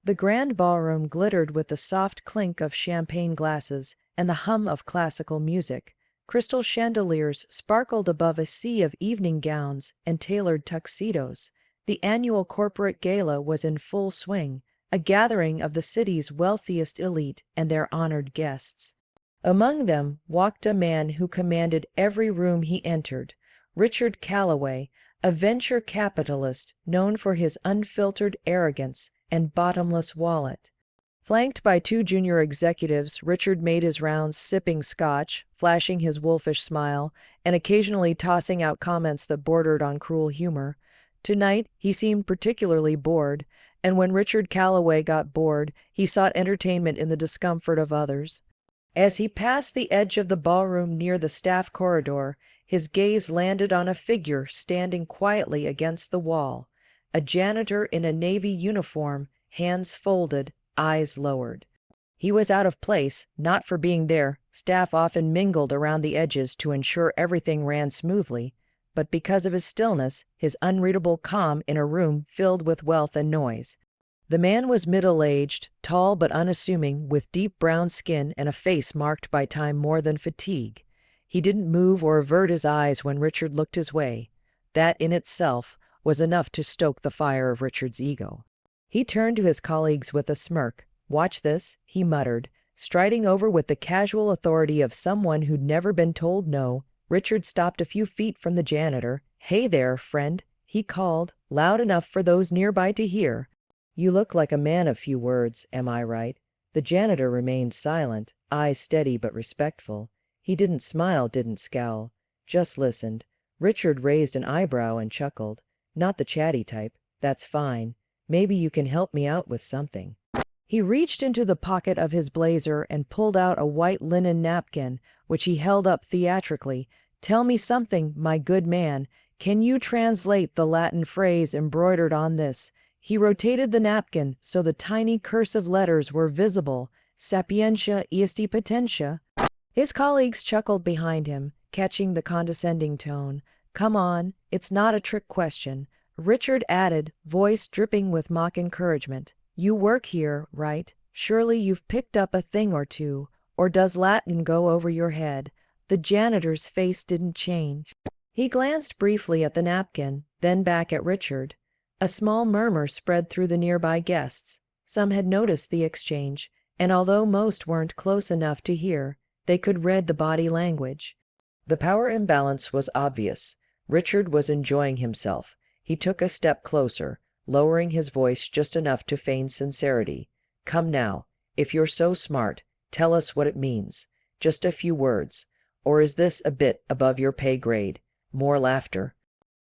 The grand ballroom glittered with the soft clink of champagne glasses and the hum of classical music. Crystal chandeliers sparkled above a sea of evening gowns and tailored tuxedos. The annual corporate gala was in full swing, a gathering of the city's wealthiest elite and their honored guests. Among them walked a man who commanded every room he entered, Richard Calloway, a venture capitalist known for his unfiltered arrogance and bottomless wallet. Flanked by two junior executives, Richard made his rounds sipping scotch, flashing his wolfish smile, and occasionally tossing out comments that bordered on cruel humor. Tonight, he seemed particularly bored, and when Richard Calloway got bored, he sought entertainment in the discomfort of others. As he passed the edge of the ballroom near the staff corridor, his gaze landed on a figure standing quietly against the wall, a janitor in a navy uniform, hands folded, eyes lowered. He was out of place, not for being there. Staff often mingled around the edges to ensure everything ran smoothly, but because of his stillness, his unreadable calm in a room filled with wealth and noise. The man was middle-aged, tall but unassuming, with deep brown skin and a face marked by time more than fatigue. He didn't move or avert his eyes when Richard looked his way. That in itself was enough to stoke the fire of Richard's ego. He turned to his colleagues with a smirk. "Watch this," he muttered, striding over with the casual authority of someone who'd never been told no. Richard stopped a few feet from the janitor. "Hey there, friend," he called, loud enough for those nearby to hear. "You look like a man of few words, am I right?" The janitor remained silent, eyes steady but respectful. He didn't smile, didn't scowl, just listened. Richard raised an eyebrow and chuckled. "Not the chatty type. That's fine. Maybe you can help me out with something." He reached into the pocket of his blazer and pulled out a white linen napkin, which he held up theatrically. "Tell me something, my good man. Can you translate the Latin phrase embroidered on this?" He rotated the napkin so the tiny cursive letters were visible. "Sapientia est potentia." His colleagues chuckled behind him, catching the condescending tone. "Come on, it's not a trick question," Richard added, voice dripping with mock encouragement. "You work here, right? Surely you've picked up a thing or two, or does Latin go over your head?" The janitor's face didn't change. He glanced briefly at the napkin, then back at Richard. A small murmur spread through the nearby guests. Some had noticed the exchange, and although most weren't close enough to hear, they could read the body language. The power imbalance was obvious. Richard was enjoying himself. He took a step closer, lowering his voice just enough to feign sincerity. "Come now, if you're so smart, tell us what it means. Just a few words. Or is this a bit above your pay grade?" More laughter.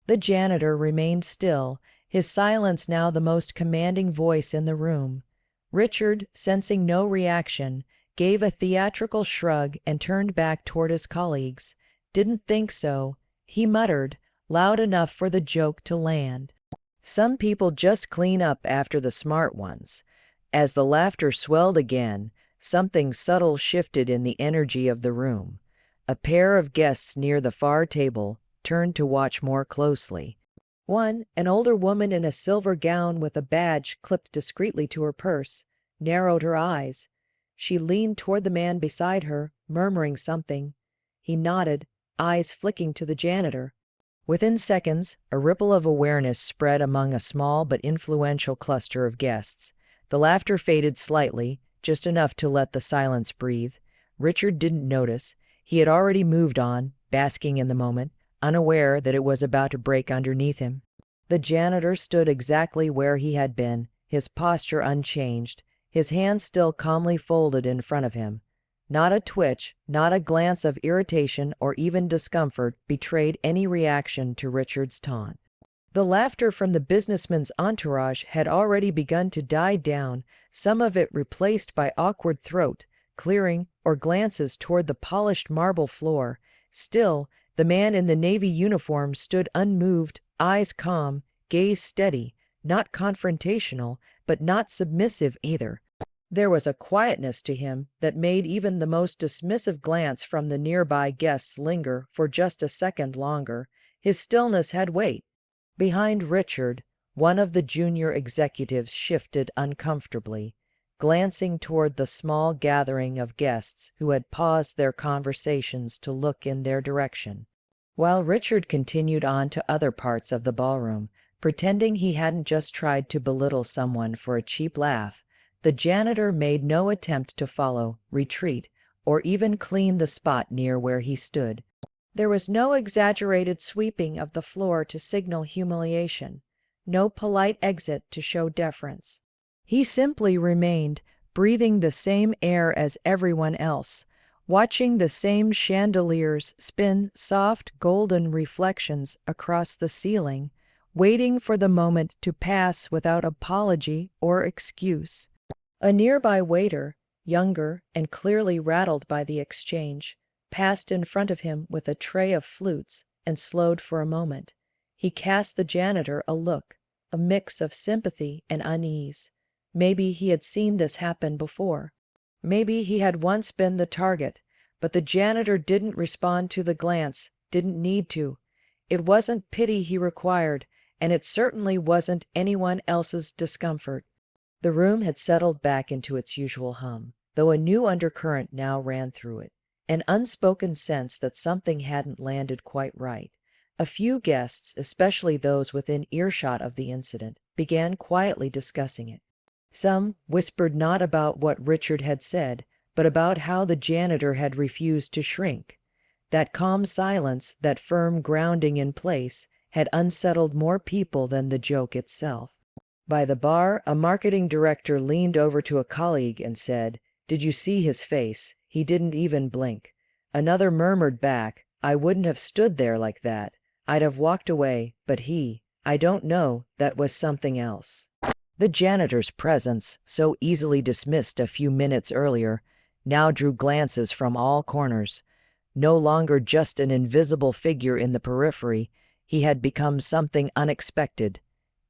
The janitor remained still, his silence now the most commanding voice in the room. Richard, sensing no reaction, gave a theatrical shrug and turned back toward his colleagues. "Didn't think so," he muttered, loud enough for the joke to land. "Some people just clean up after the smart ones." As the laughter swelled again, something subtle shifted in the energy of the room. A pair of guests near the far table turned to watch more closely. One, an older woman in a silver gown with a badge clipped discreetly to her purse, narrowed her eyes. She leaned toward the man beside her, murmuring something. He nodded, eyes flicking to the janitor. Within seconds, a ripple of awareness spread among a small but influential cluster of guests. The laughter faded slightly, just enough to let the silence breathe. Richard didn't notice. He had already moved on, basking in the moment, unaware that it was about to break underneath him. The janitor stood exactly where he had been, his posture unchanged, his hands still calmly folded in front of him. Not a twitch, not a glance of irritation or even discomfort betrayed any reaction to Richard's taunt. The laughter from the businessman's entourage had already begun to die down, some of it replaced by awkward throat clearing or glances toward the polished marble floor. Still, the man in the navy uniform stood unmoved, eyes calm, gaze steady, not confrontational, but not submissive either. There was a quietness to him that made even the most dismissive glance from the nearby guests linger for just a second longer. His stillness had weight. Behind Richard, One of the junior executives shifted uncomfortably, glancing toward the small gathering of guests who had paused their conversations to look in their direction, while Richard continued on to other parts of the ballroom, pretending he hadn't just tried to belittle someone for a cheap laugh. The janitor made no attempt to follow, retreat, or even clean the spot near where he stood. There was no exaggerated sweeping of the floor to signal humiliation, no polite exit to show deference. He simply remained, breathing the same air as everyone else, watching the same chandeliers spin soft golden reflections across the ceiling, waiting for the moment to pass without apology or excuse. A nearby waiter, younger and clearly rattled by the exchange, passed in front of him with a tray of flutes and slowed for a moment. He cast the janitor a look, a mix of sympathy and unease. Maybe he had seen this happen before. Maybe he had once been the target, but the janitor didn't respond to the glance, didn't need to. It wasn't pity he required, and it certainly wasn't anyone else's discomfort. The room had settled back into its usual hum, though a new undercurrent now ran through it, an unspoken sense that something hadn't landed quite right. A few guests, especially those within earshot of the incident, began quietly discussing it. Some whispered not about what Richard had said, but about how the janitor had refused to shrink. That calm silence, that firm grounding in place, had unsettled more people than the joke itself. By the bar, a marketing director leaned over to a colleague and said, "Did you see his face? He didn't even blink." Another murmured back, "I wouldn't have stood there like that. I'd have walked away, but I don't know, that was something else." The janitor's presence, so easily dismissed a few minutes earlier, now drew glances from all corners. No longer just an invisible figure in the periphery, he had become something unexpected,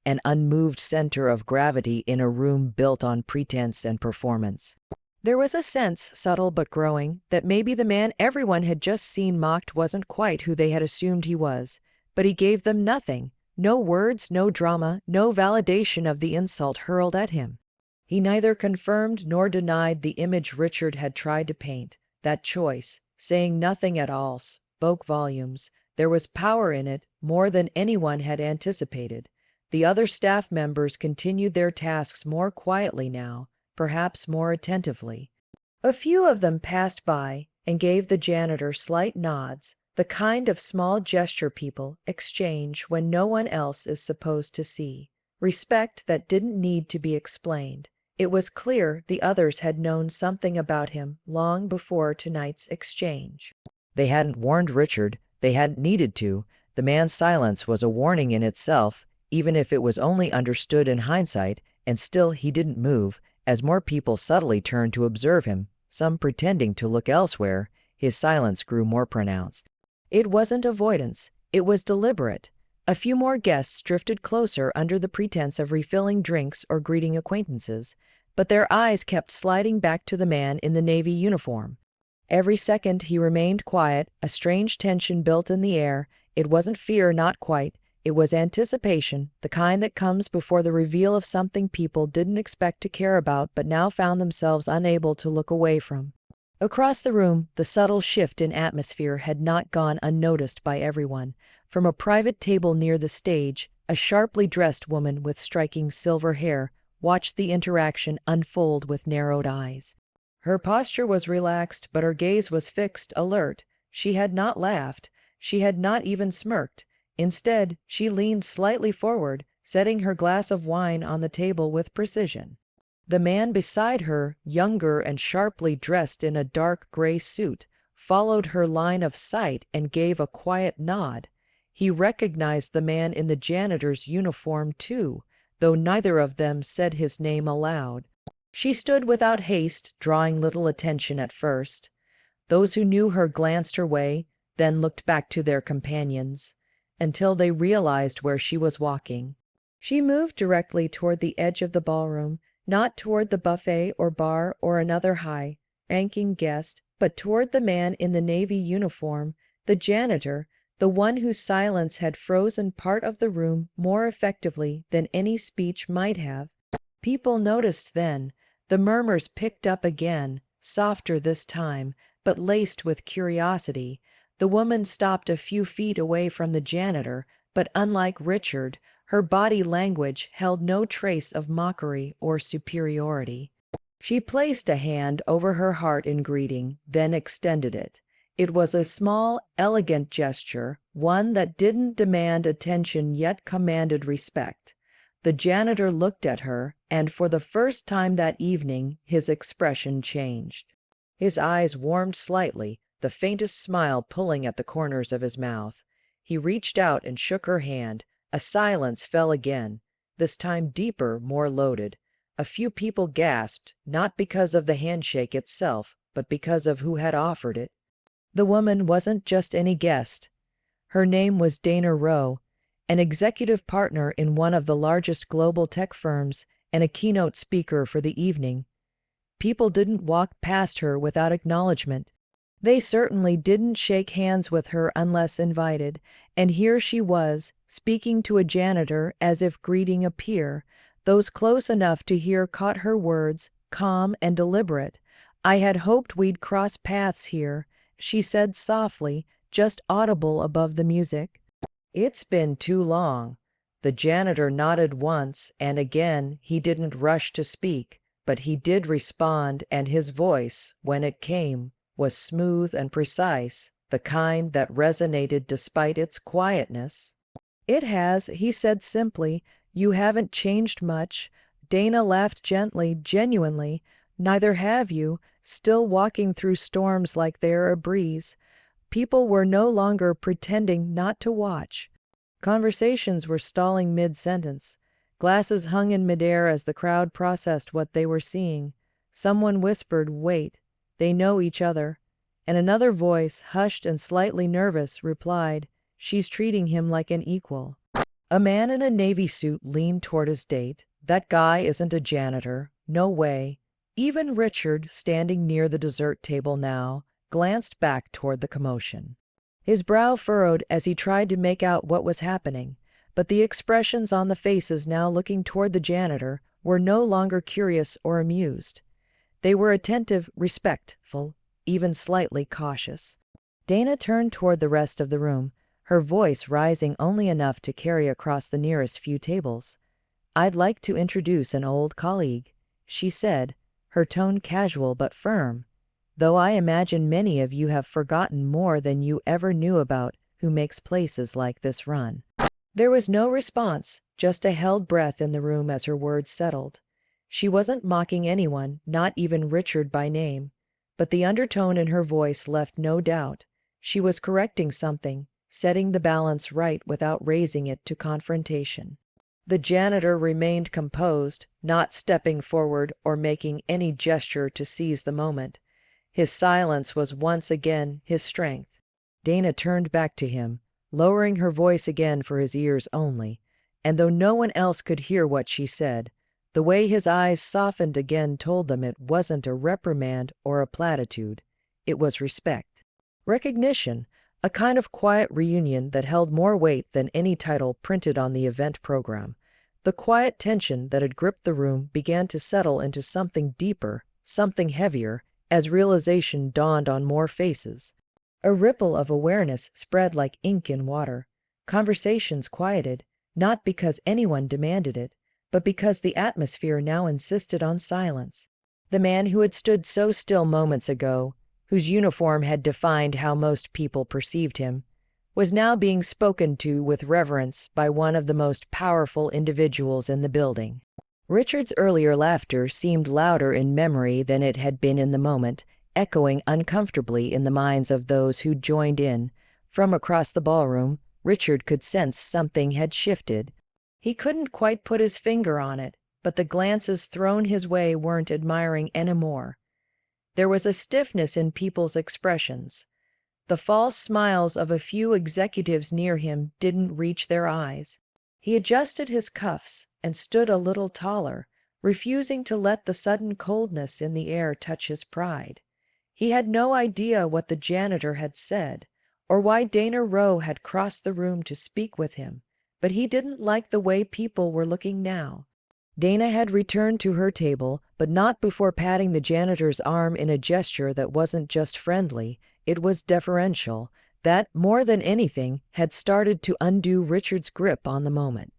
an unmoved center of gravity in a room built on pretense and performance. There was a sense, subtle but growing, that maybe the man everyone had just seen mocked wasn't quite who they had assumed he was, but he gave them nothing. No words, no drama, no validation of the insult hurled at him. He neither confirmed nor denied the image Richard had tried to paint. That choice, saying nothing at all, spoke volumes. There was power in it, more than anyone had anticipated. The other staff members continued their tasks more quietly now, perhaps more attentively. A few of them passed by and gave the janitor slight nods, the kind of small gesture people exchange when no one else is supposed to see. Respect that didn't need to be explained. It was clear the others had known something about him long before tonight's exchange. They hadn't warned Richard, they hadn't needed to. The man's silence was a warning in itself, even if it was only understood in hindsight, and still he didn't move, as more people subtly turned to observe him, some pretending to look elsewhere. His silence grew more pronounced. It wasn't avoidance, it was deliberate. A few more guests drifted closer under the pretense of refilling drinks or greeting acquaintances, but their eyes kept sliding back to the man in the navy uniform. Every second he remained quiet, a strange tension built in the air. It wasn't fear, not quite. It was anticipation, the kind that comes before the reveal of something people didn't expect to care about but now found themselves unable to look away from. Across the room, the subtle shift in atmosphere had not gone unnoticed by everyone. From a private table near the stage, a sharply dressed woman with striking silver hair watched the interaction unfold with narrowed eyes. Her posture was relaxed, but her gaze was fixed, alert. She had not laughed. She had not even smirked. Instead, she leaned slightly forward, setting her glass of wine on the table with precision. The man beside her, younger and sharply dressed in a dark gray suit, followed her line of sight and gave a quiet nod. He recognized the man in the janitor's uniform, too, though neither of them said his name aloud. She stood without haste, drawing little attention at first. Those who knew her glanced her way, then looked back to their companions, until they realized where she was walking. She moved directly toward the edge of the ballroom, not toward the buffet or bar or another high-ranking guest, but toward the man in the navy uniform, the janitor, the one whose silence had frozen part of the room more effectively than any speech might have. People noticed then. The murmurs picked up again, softer this time, but laced with curiosity. The woman stopped a few feet away from the janitor, but unlike Richard, her body language held no trace of mockery or superiority. She placed a hand over her heart in greeting, then extended it. It was a small, elegant gesture, one that didn't demand attention yet commanded respect. The janitor looked at her, and for the first time that evening his expression changed. His eyes warmed slightly, the faintest smile pulling at the corners of his mouth. He reached out and shook her hand. A silence fell again, this time deeper, more loaded. A few people gasped, not because of the handshake itself, but because of who had offered it. The woman wasn't just any guest. Her name was Dana Rowe, an executive partner in one of the largest global tech firms and a keynote speaker for the evening. People didn't walk past her without acknowledgement. They certainly didn't shake hands with her unless invited, and here she was, speaking to a janitor as if greeting a peer. Those close enough to hear caught her words, calm and deliberate. "I had hoped we'd cross paths here," she said softly, just audible above the music. "It's been too long." The janitor nodded once, and again he didn't rush to speak, but he did respond, and his voice, when it came, was smooth and precise, the kind that resonated despite its quietness. "It has," he said simply. "You haven't changed much." Dana laughed gently, genuinely. "Neither have you, still walking through storms like they're a breeze." People were no longer pretending not to watch. Conversations were stalling mid-sentence. Glasses hung in midair as the crowd processed what they were seeing. Someone whispered, "Wait, they know each other." And another voice, hushed and slightly nervous, replied, "She's treating him like an equal." A man in a navy suit leaned toward his date. "That guy isn't a janitor. No way." Even Richard, standing near the dessert table now, glanced back toward the commotion. His brow furrowed as he tried to make out what was happening, but the expressions on the faces now looking toward the janitor were no longer curious or amused. They were attentive, respectful, even slightly cautious. Dana turned toward the rest of the room, her voice rising only enough to carry across the nearest few tables. "I'd like to introduce an old colleague," she said, her tone casual but firm. "Though I imagine many of you have forgotten more than you ever knew about who makes places like this run." There was no response, just a held breath in the room as her words settled. She wasn't mocking anyone, not even Richard by name, but the undertone in her voice left no doubt. She was correcting something, setting the balance right without raising it to confrontation. The janitor remained composed, not stepping forward or making any gesture to seize the moment. His silence was once again his strength. Dana turned back to him, lowering her voice again for his ears only, and though no one else could hear what she said, the way his eyes softened again told them it wasn't a reprimand or a platitude. It was respect. Recognition, a kind of quiet reunion that held more weight than any title printed on the event program. The quiet tension that had gripped the room began to settle into something deeper, something heavier, as realization dawned on more faces. A ripple of awareness spread like ink in water. Conversations quieted, not because anyone demanded it, but because the atmosphere now insisted on silence. The man who had stood so still moments ago, whose uniform had defined how most people perceived him, was now being spoken to with reverence by one of the most powerful individuals in the building. Richard's earlier laughter seemed louder in memory than it had been in the moment, echoing uncomfortably in the minds of those who joined in. From across the ballroom, Richard could sense something had shifted. He couldn't quite put his finger on it, but the glances thrown his way weren't admiring anymore. There was a stiffness in people's expressions. The false smiles of a few executives near him didn't reach their eyes. He adjusted his cuffs and stood a little taller, refusing to let the sudden coldness in the air touch his pride. He had no idea what the janitor had said, or why Dana Rowe had crossed the room to speak with him, but he didn't like the way people were looking now. Dana had returned to her table, but not before patting the janitor's arm in a gesture that wasn't just friendly, it was deferential, that, more than anything, had started to undo Richard's grip on the moment.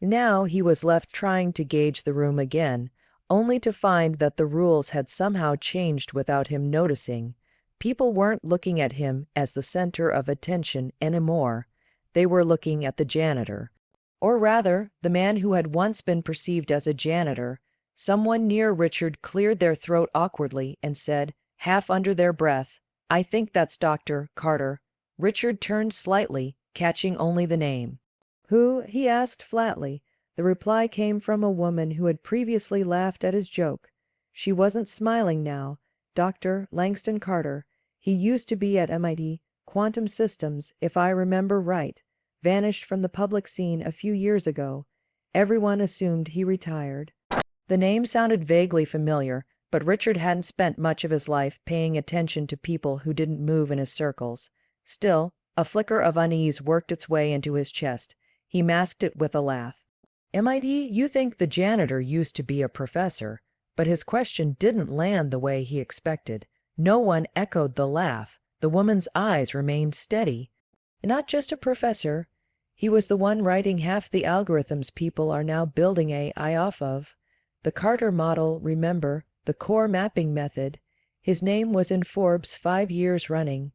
Now he was left trying to gauge the room again, only to find that the rules had somehow changed without him noticing. People weren't looking at him as the center of attention anymore. They were looking at the janitor. Or rather, the man who had once been perceived as a janitor. Someone near Richard cleared their throat awkwardly and said, half under their breath, "I think that's Dr. Carter." Richard turned slightly, catching only the name. "Who?" he asked flatly. The reply came from a woman who had previously laughed at his joke. She wasn't smiling now. "Dr. Langston Carter. He used to be at MIT Quantum Systems, if I remember right. Vanished from the public scene a few years ago. Everyone assumed he retired." The name sounded vaguely familiar, but Richard hadn't spent much of his life paying attention to people who didn't move in his circles. Still, a flicker of unease worked its way into his chest. He masked it with a laugh. "MIT, you think the janitor used to be a professor?" But his question didn't land the way he expected. No one echoed the laugh. The woman's eyes remained steady. "Not just a professor. He was the one writing half the algorithms people are now building AI off of. The Carter model, remember, the core mapping method. His name was in Forbes 5 years running."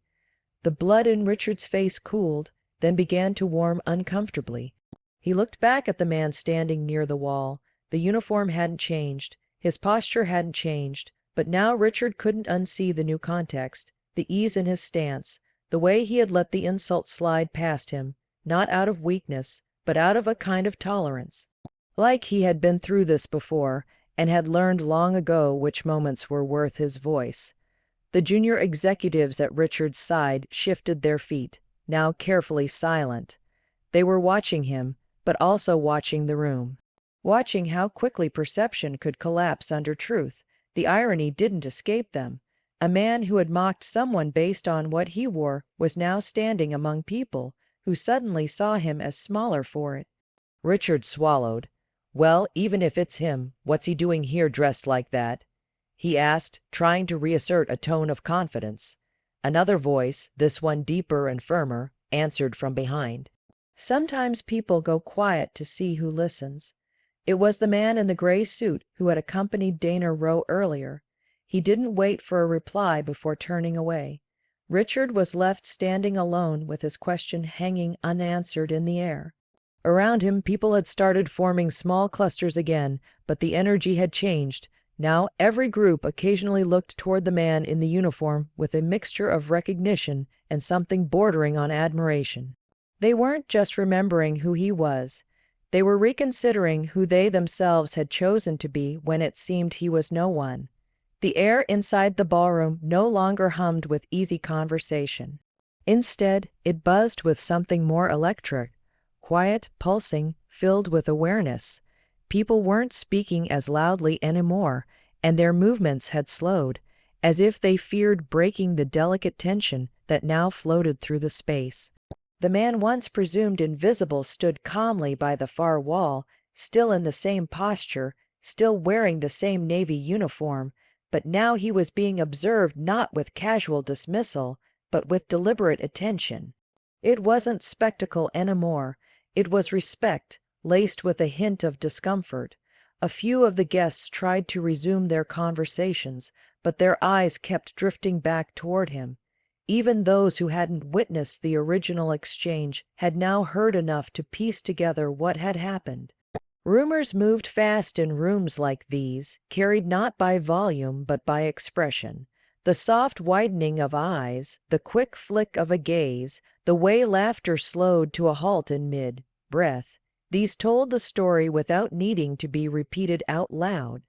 The blood in Richard's face cooled, then began to warm uncomfortably. He looked back at the man standing near the wall. The uniform hadn't changed. His posture hadn't changed. But now Richard couldn't unsee the new context, the ease in his stance, the way he had let the insult slide past him, not out of weakness, but out of a kind of tolerance. Like he had been through this before, and had learned long ago which moments were worth his voice. The junior executives at Richard's side shifted their feet, now carefully silent. They were watching him, but also watching the room. Watching how quickly perception could collapse under truth. The irony didn't escape them. A man who had mocked someone based on what he wore was now standing among people who suddenly saw him as smaller for it. Richard swallowed. "Well, even if it's him, what's he doing here dressed like that?" he asked, trying to reassert a tone of confidence. Another voice, this one deeper and firmer, answered from behind. "Sometimes people go quiet to see who listens." It was the man in the gray suit who had accompanied Dana Rowe earlier. He didn't wait for a reply before turning away. Richard was left standing alone with his question hanging unanswered in the air. Around him, people had started forming small clusters again, but the energy had changed. Now every group occasionally looked toward the man in the uniform with a mixture of recognition and something bordering on admiration. They weren't just remembering who he was. They were reconsidering who they themselves had chosen to be when it seemed he was no one. The air inside the ballroom no longer hummed with easy conversation. Instead, it buzzed with something more electric, quiet, pulsing, filled with awareness. People weren't speaking as loudly anymore, and their movements had slowed, as if they feared breaking the delicate tension that now floated through the space. The man once presumed invisible stood calmly by the far wall, still in the same posture, still wearing the same Navy uniform, but now he was being observed not with casual dismissal, but with deliberate attention. It wasn't spectacle anymore. It was respect, laced with a hint of discomfort. A few of the guests tried to resume their conversations, but their eyes kept drifting back toward him. Even those who hadn't witnessed the original exchange had now heard enough to piece together what had happened. Rumors moved fast in rooms like these, carried not by volume but by expression. The soft widening of eyes, the quick flick of a gaze, the way laughter slowed to a halt in mid-breath, these told the story without needing to be repeated out loud.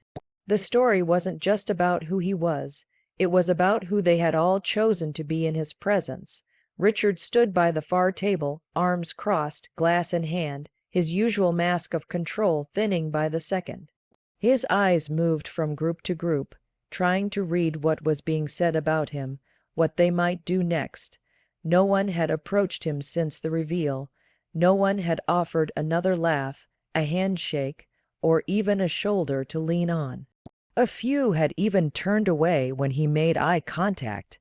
The story wasn't just about who he was. It was about who they had all chosen to be in his presence. Richard stood by the far table, arms crossed, glass in hand, his usual mask of control thinning by the second. His eyes moved from group to group, trying to read what was being said about him, what they might do next. No one had approached him since the reveal. No one had offered another laugh, a handshake, or even a shoulder to lean on. A few had even turned away when he made eye contact.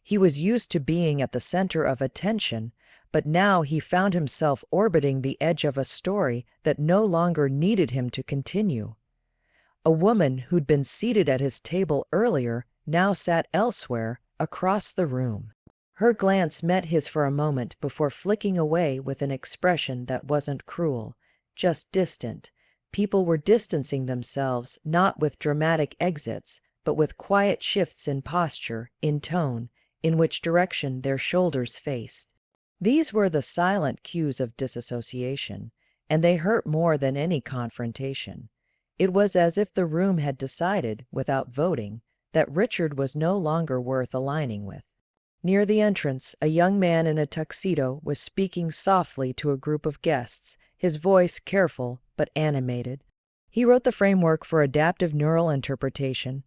He was used to being at the center of attention, but now he found himself orbiting the edge of a story that no longer needed him to continue. A woman who'd been seated at his table earlier now sat elsewhere, across the room. Her glance met his for a moment before flicking away with an expression that wasn't cruel, just distant. People were distancing themselves not with dramatic exits, but with quiet shifts in posture, in tone, in which direction their shoulders faced. These were the silent cues of disassociation, and they hurt more than any confrontation. It was as if the room had decided, without voting, that Richard was no longer worth aligning with. Near the entrance, a young man in a tuxedo was speaking softly to a group of guests, his voice careful but animated. He wrote the framework for adaptive neural interpretation.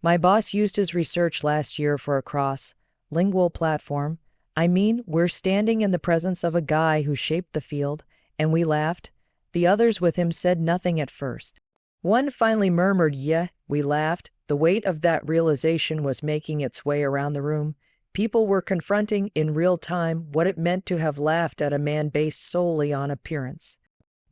My boss used his research last year for a cross-lingual platform. I mean, we're standing in the presence of a guy who shaped the field, and we laughed. The others with him said nothing at first. One finally murmured, "Yeah, we laughed." The weight of that realization was making its way around the room. People were confronting in real time what it meant to have laughed at a man based solely on appearance.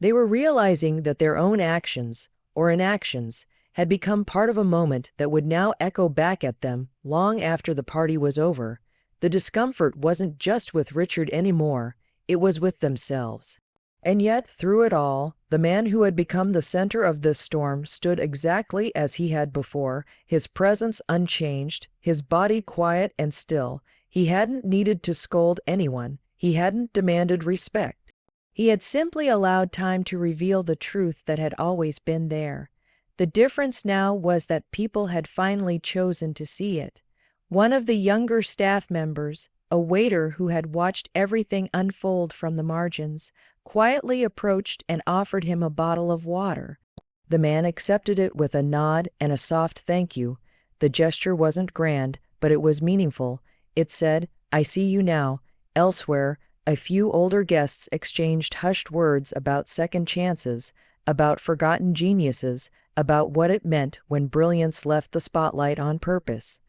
They were realizing that their own actions, or inactions, had become part of a moment that would now echo back at them long after the party was over. The discomfort wasn't just with Richard anymore, it was with themselves. And yet, through it all, the man who had become the center of this storm stood exactly as he had before, his presence unchanged, his body quiet and still. He hadn't needed to scold anyone, he hadn't demanded respect. He had simply allowed time to reveal the truth that had always been there. The difference now was that people had finally chosen to see it. One of the younger staff members, a waiter who had watched everything unfold from the margins, quietly approached and offered him a bottle of water. The man accepted it with a nod and a soft thank you. The gesture wasn't grand, but it was meaningful. It said, "I see you now." Elsewhere, a few older guests exchanged hushed words about second chances, about forgotten geniuses, about what it meant when brilliance left the spotlight on purpose.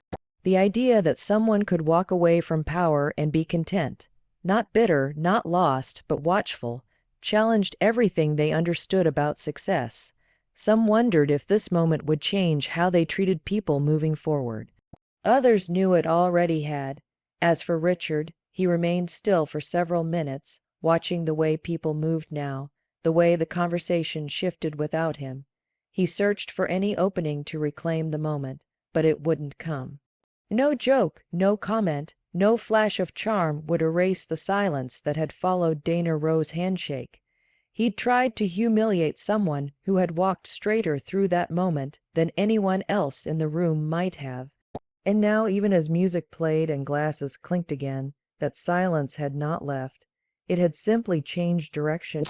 The idea that someone could walk away from power and be content, not bitter, not lost, but watchful, challenged everything they understood about success. Some wondered if this moment would change how they treated people moving forward. Others knew it already had. As for Richard, he remained still for several minutes, watching the way people moved now, the way the conversation shifted without him. He searched for any opening to reclaim the moment, but it wouldn't come. No joke, no comment, no flash of charm would erase the silence that had followed Dana Rowe's handshake. He'd tried to humiliate someone who had walked straighter through that moment than anyone else in the room might have. And now, even as music played and glasses clinked again, that silence had not left. It had simply changed direction.